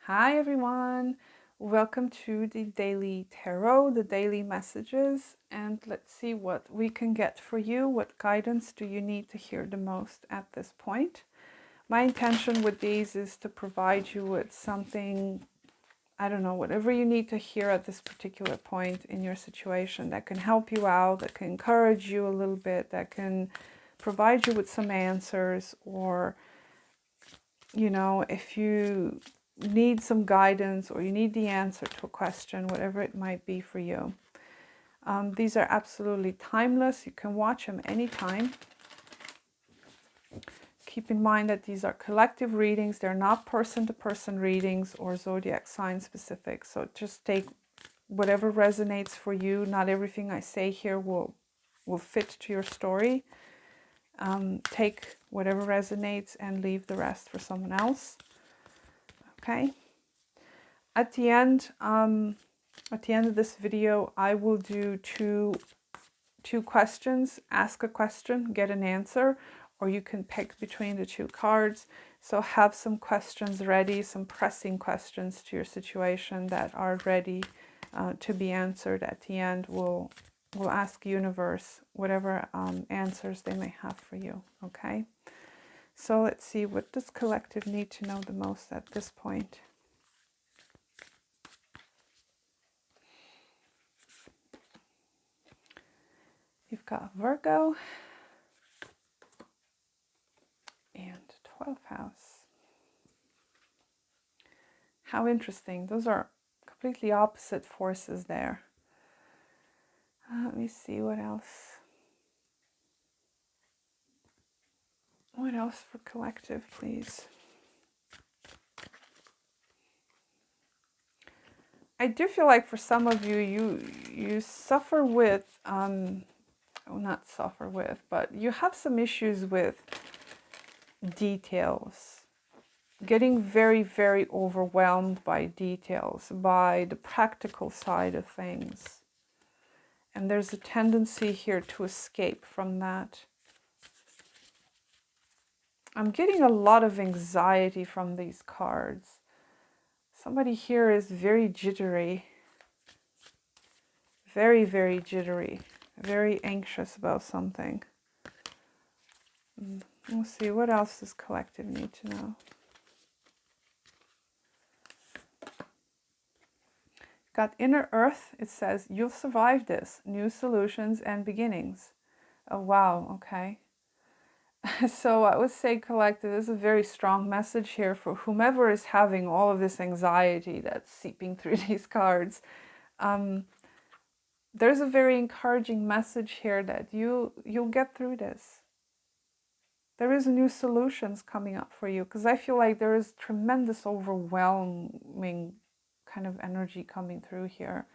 Hi everyone, welcome to the daily tarot, the daily messages, and let's see what we can get for you. What guidance do you need to hear the most at this point? My intention with these is to provide you with something, I don't know, whatever you need to hear at this particular point in your situation that can help you out, that can encourage you a little bit, that can provide you with some answers, or if you need some guidance or you need the answer to a question, whatever it might be for you. These are absolutely timeless. You can watch them anytime. Keep in mind that these are collective readings. They're not person-to-person readings or zodiac sign specific. So just take whatever resonates for you. Not everything I say here will fit to your story. Take whatever resonates and leave the rest for someone else. Okay. At the end of this video, I will do two questions. Ask a question, get an answer, or you can pick between the two cards. So have some questions ready, some pressing questions to your situation that are ready to be answered. At the end, we'll ask universe whatever answers they may have for you. Okay. So let's see, what does collective need to know the most at this point? You've got Virgo and 12th house. How interesting. Those are completely opposite forces there. Let me see what else. What else for collective, please? I do feel like for some of you, you suffer with, not suffer with, but you have some issues with details. Getting very, very overwhelmed by details, by the practical side of things. And there's a tendency here to escape from that. I'm getting a lot of anxiety from these cards. Somebody here is very jittery. Very, very jittery. Very anxious about something. We'll see, what else does collective need to know? Got inner earth. It says, you'll survive this. New solutions and beginnings. Oh, wow. Okay. So I would say collective is a very strong message here for whomever is having all of this anxiety that's seeping through these cards. There's a very encouraging message here that you'll get through this. There is new solutions coming up for you, because I feel like there is tremendous overwhelming kind of energy coming through here.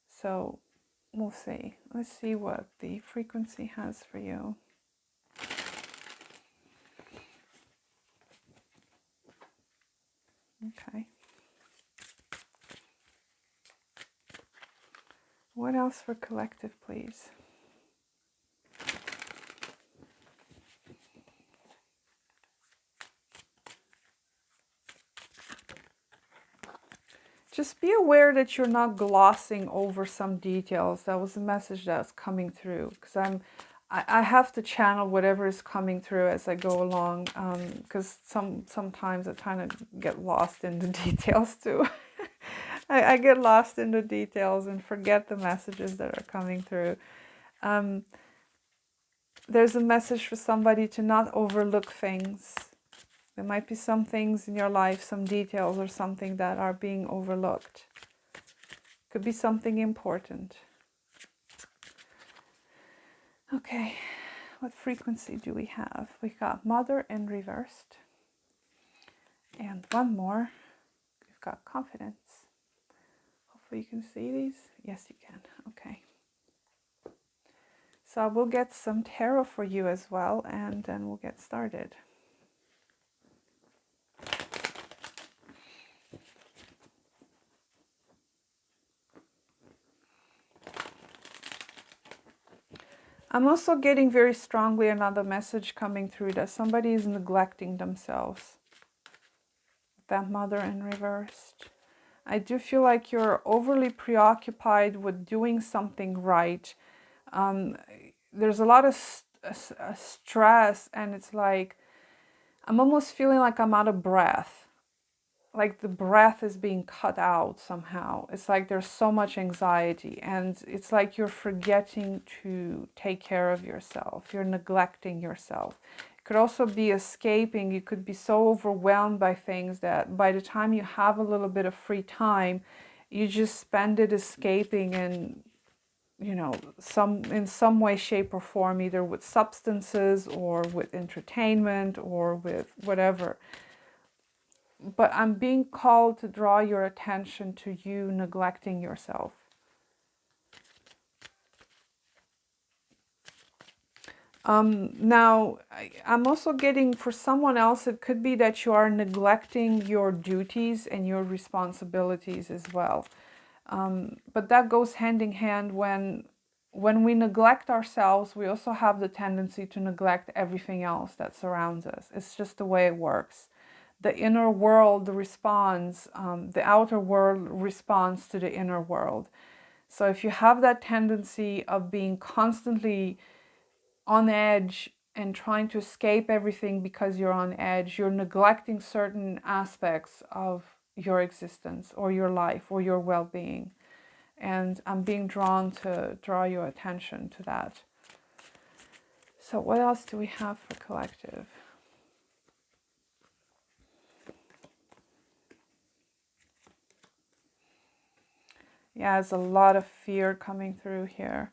So we'll see. Let's see what the frequency has for you. Okay. What else for collective, please? Just be aware that you're not glossing over some details. That was the message that's coming through, because I have to channel whatever is coming through as I go along, because sometimes I kind of get lost in the details too. I get lost in the details and forget the messages that are coming through. There's a message for somebody to not overlook things. There might be some things in your life, some details or something that are being overlooked. Could be something important. Okay, what frequency do we have? We got Mother in reversed. And one more. We've got Confidence. Hopefully you can see these. Yes, you can. Okay. So we'll get some tarot for you as well, and then we'll get started. I'm also getting very strongly another message coming through that somebody is neglecting themselves. That Mother in reversed. I do feel like you're overly preoccupied with doing something right. Um, there's a lot of stress, and it's like I'm almost feeling like I'm out of breath. Like the breath is being cut out somehow. It's like there's so much anxiety, and it's like you're forgetting to take care of yourself. You're neglecting yourself. It could also be escaping. You could be so overwhelmed by things that by the time you have a little bit of free time, you just spend it escaping and in some way, shape, or form, either with substances or with entertainment or with whatever. But I'm being called to draw your attention to you neglecting yourself. Now, I'm also getting, for someone else, it could be that you are neglecting your duties and your responsibilities as well. But that goes hand in hand. When we neglect ourselves, we also have the tendency to neglect everything else that surrounds us. It's just the way it works. The inner world responds, the outer world responds to the inner world. So if you have that tendency of being constantly on edge and trying to escape everything because you're on edge, you're neglecting certain aspects of your existence or your life or your well-being. And I'm being drawn to draw your attention to that. So what else do we have for collective? Yeah, there's a lot of fear coming through here.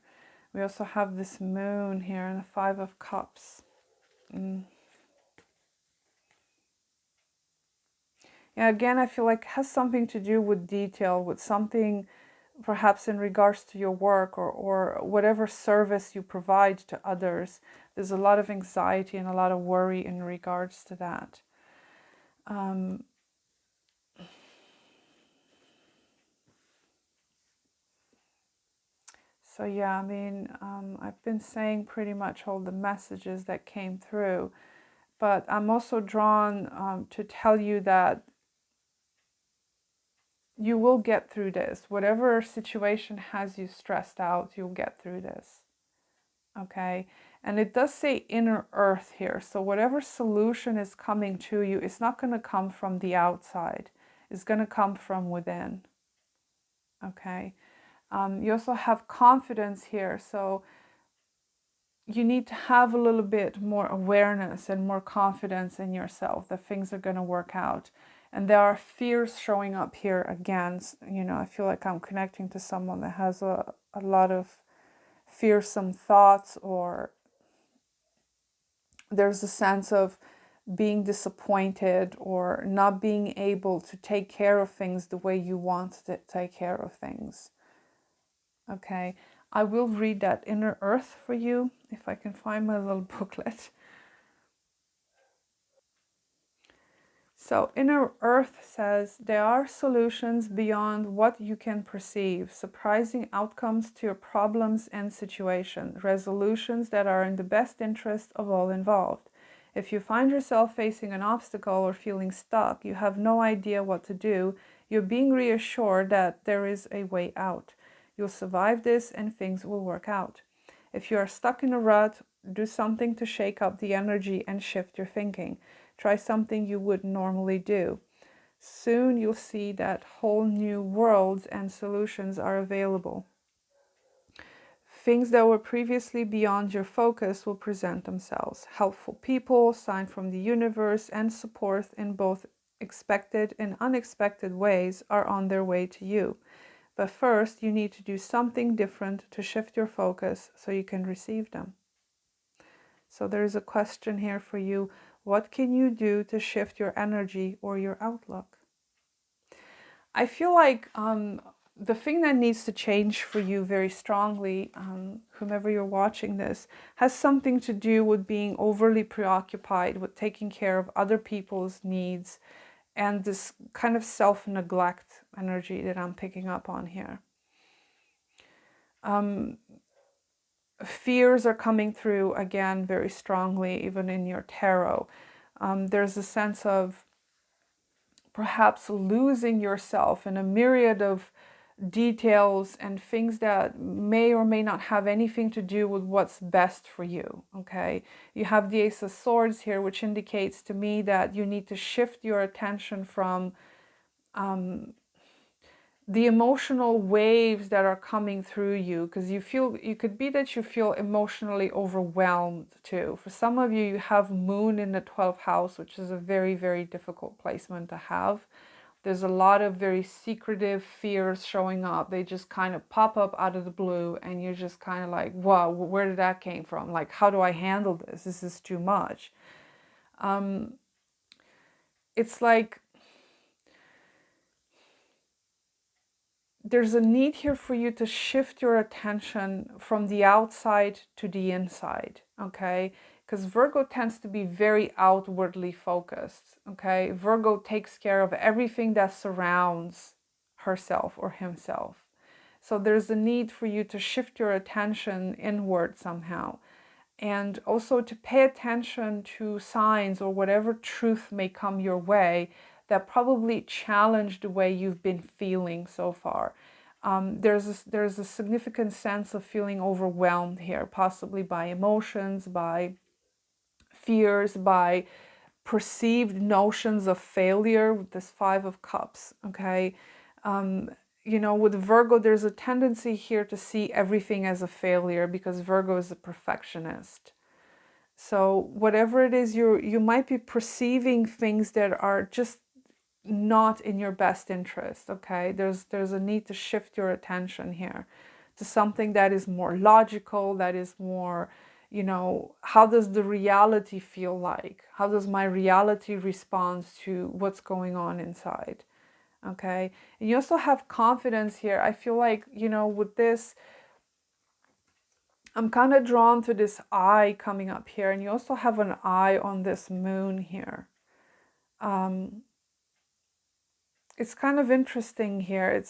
We also have this moon here and the 5 of Cups. Yeah, again, I feel like it has something to do with detail, with something perhaps in regards to your work or whatever service you provide to others. There's a lot of anxiety and a lot of worry in regards to that. So yeah, I mean, I've been saying pretty much all the messages that came through, but I'm also drawn to tell you that you will get through this. Whatever situation has you stressed out, you'll get through this. Okay? And it does say inner earth here. So whatever solution is coming to you, it's not going to come from the outside. It's going to come from within. Okay? You also have confidence here. So you need to have a little bit more awareness and more confidence in yourself that things are going to work out. And there are fears showing up here again. I feel like I'm connecting to someone that has a lot of fearsome thoughts, or there's a sense of being disappointed or not being able to take care of things the way you want to take care of things. Okay, I will read that inner earth for you if I can find my little booklet. So inner earth says there are solutions beyond what you can perceive, surprising outcomes to your problems and situation, resolutions that are in the best interest of all involved. If you find yourself facing an obstacle or feeling stuck, you have no idea what to do, you're being reassured that there is a way out. You'll survive this and things will work out. If you are stuck in a rut, do something to shake up the energy and shift your thinking. Try something you wouldn't normally do. Soon you'll see that whole new worlds and solutions are available. Things that were previously beyond your focus will present themselves. Helpful people, sign from the universe, and support in both expected and unexpected ways are on their way to you. But first, you need to do something different to shift your focus so you can receive them. So there's a question here for you. What can you do to shift your energy or your outlook? I feel like the thing that needs to change for you very strongly, whomever you're watching this, has something to do with being overly preoccupied with taking care of other people's needs and this kind of self-neglect energy that I'm picking up on here. Fears are coming through again very strongly, even in your tarot. There's a sense of perhaps losing yourself in a myriad of details and things that may or may not have anything to do with what's best for you. Okay, you have the Ace of Swords here, which indicates to me that you need to shift your attention from the emotional waves that are coming through you, because it could be that you feel emotionally overwhelmed too. For some of you, you have Moon in the 12th house, which is a very, very difficult placement to have. There's a lot of very secretive fears showing up. They just kind of pop up out of the blue, and you're just kind of like, wow, where did that came from? Like, how do I handle this? This is too much. It's like there's a need here for you to shift your attention from the outside to the inside, okay? Because Virgo tends to be very outwardly focused, okay? Virgo takes care of everything that surrounds herself or himself. So there's a need for you to shift your attention inward somehow, and also to pay attention to signs or whatever truth may come your way that probably challenge the way you've been feeling so far. There's a significant sense of feeling overwhelmed here, possibly by emotions, by fears, by perceived notions of failure with this Five of Cups, okay? You know, with Virgo, there's a tendency here to see everything as a failure because Virgo is a perfectionist. So whatever it is, you might be perceiving things that are just not in your best interest, okay? There's a need to shift your attention here to something that is more logical, that is more, you know, how does the reality feel like? How does my reality respond to what's going on inside? Okay? And you also have confidence here. I feel like, you know, with this, I'm kind of drawn to this eye coming up here, and you also have an eye on this moon here. It's kind of interesting here.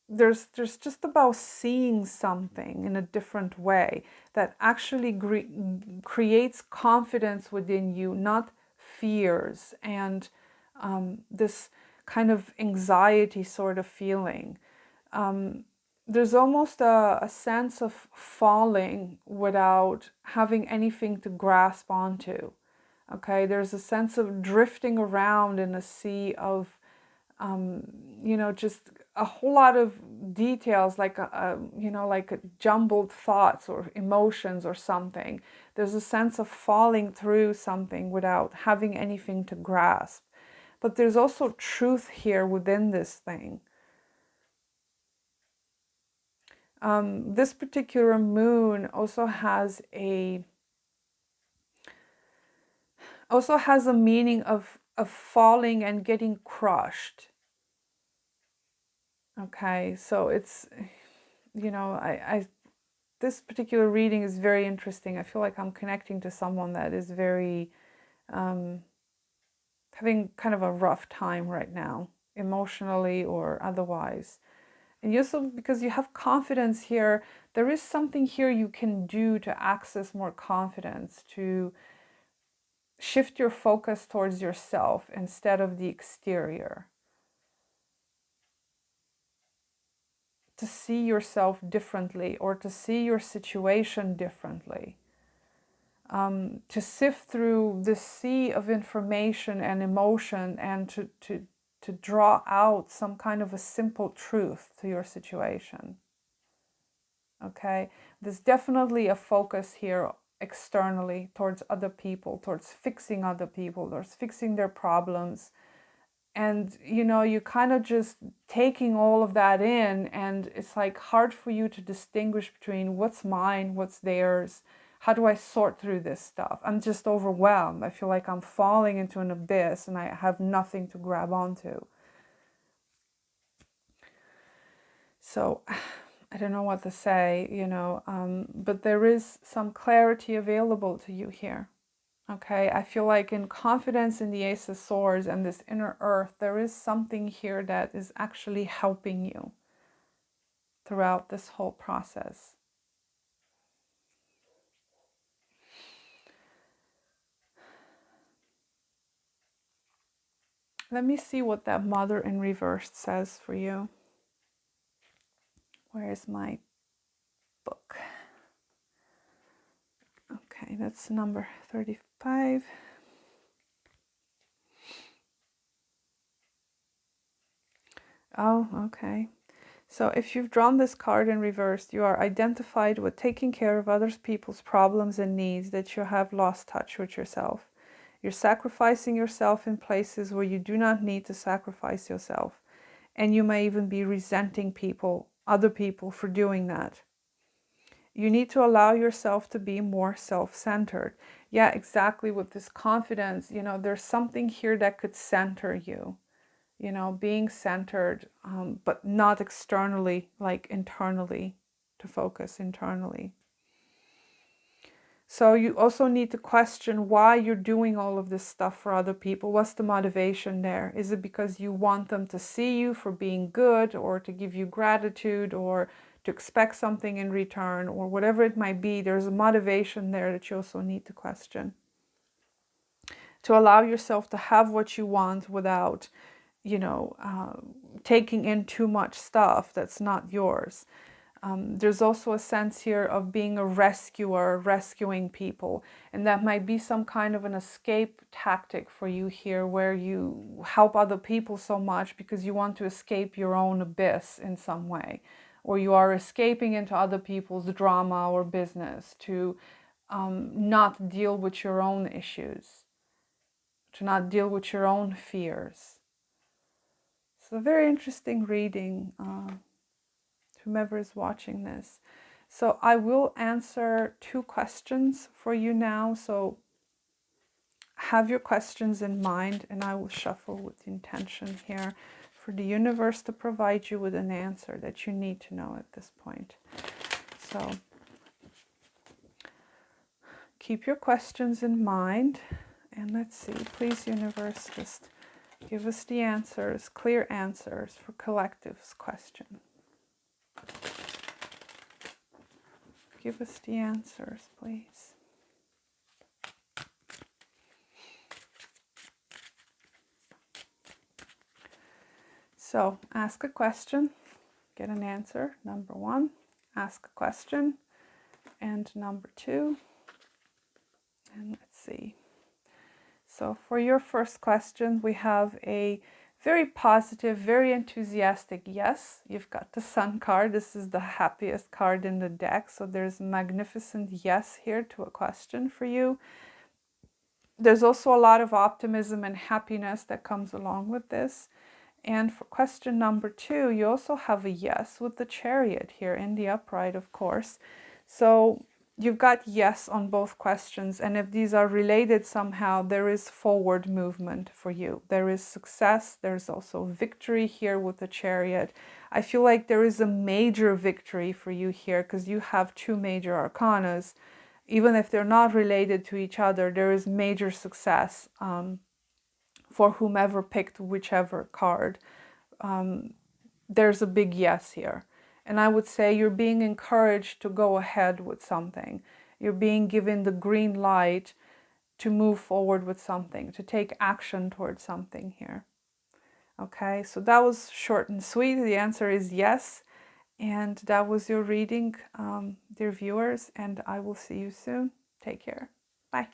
There's just about seeing something in a different way that actually creates confidence within you, not fears and this kind of anxiety sort of feeling. There's almost a sense of falling without having anything to grasp onto. Okay, there's a sense of drifting around in a sea of you know, just a whole lot of details, like you know, like jumbled thoughts or emotions or something. There's a sense of falling through something without having anything to grasp. But there's also truth here within this thing. This particular moon also has a meaning of falling and getting crushed. Okay, so it's, you know, this particular reading is very interesting. I feel like I'm connecting to someone that is very having kind of a rough time right now, emotionally or otherwise. And you also, because you have confidence here, there is something here you can do to access more confidence, to shift your focus towards yourself instead of the exterior, to see yourself differently or to see your situation differently. To sift through the sea of information and emotion and to draw out some kind of a simple truth to your situation. Okay, there's definitely a focus here externally towards other people, towards fixing other people, towards fixing their problems. And, you know, you kind of just taking all of that in, and it's like hard for you to distinguish between what's mine, what's theirs. How do I sort through this stuff? I'm just overwhelmed. I feel like I'm falling into an abyss and I have nothing to grab onto. So I don't know what to say, you know, but there is some clarity available to you here. Okay, I feel like in confidence in the Ace of Swords and this inner earth, there is something here that is actually helping you throughout this whole process. Let me see what that Mother in reverse says for you. Where's my book? Okay, that's number 35. Oh, okay. So if you've drawn this card in reverse, you are identified with taking care of other people's problems and needs, that you have lost touch with yourself. You're sacrificing yourself in places where you do not need to sacrifice yourself. And you may even be resenting people, other people, for doing that. You need to allow yourself to be more self-centered. Yeah, exactly, with this confidence, you know, there's something here that could center you. You know, being centered, but not externally, like internally, to focus internally. So you also need to question why you're doing all of this stuff for other people. What's the motivation there? Is it because you want them to see you for being good, or to give you gratitude, or to expect something in return, or whatever it might be? There's a motivation there that you also need to question. To allow yourself to have what you want without, you know, taking in too much stuff that's not yours. There's also a sense here of being a rescuer, rescuing people. And that might be some kind of an escape tactic for you here, where you help other people so much because you want to escape your own abyss in some way. Or you are escaping into other people's drama or business to not deal with your own issues, to not deal with your own fears. So, a very interesting reading, whomever is watching this. So I will answer 2 questions for you now. So have your questions in mind, and I will shuffle with intention here for the universe to provide you with an answer that you need to know at this point. So keep your questions in mind, and let's see, please, universe, just give us the answers, clear answers for collective's question. Give us the answers, please. So ask a question, get an answer, number 1. Ask a question, and number 2. And let's see. So for your first question, we have a very positive, very enthusiastic yes. You've got the Sun card. This is the happiest card in the deck. So there's a magnificent yes here to a question for you. There's also a lot of optimism and happiness that comes along with this. And for question number 2, you also have a yes with the Chariot here in the upright, of course. So you've got yes on both questions. And if these are related somehow, there is forward movement for you. There is success. There's also victory here with the Chariot. I feel like there is a major victory for you here because you have 2 major arcanas. Even if they're not related to each other, there is major success for whomever picked whichever card. There's a big yes here. And I would say you're being encouraged to go ahead with something. You're being given the green light to move forward with something, to take action towards something here. Okay, so that was short and sweet. The answer is yes. And that was your reading, dear viewers. And I will see you soon. Take care. Bye.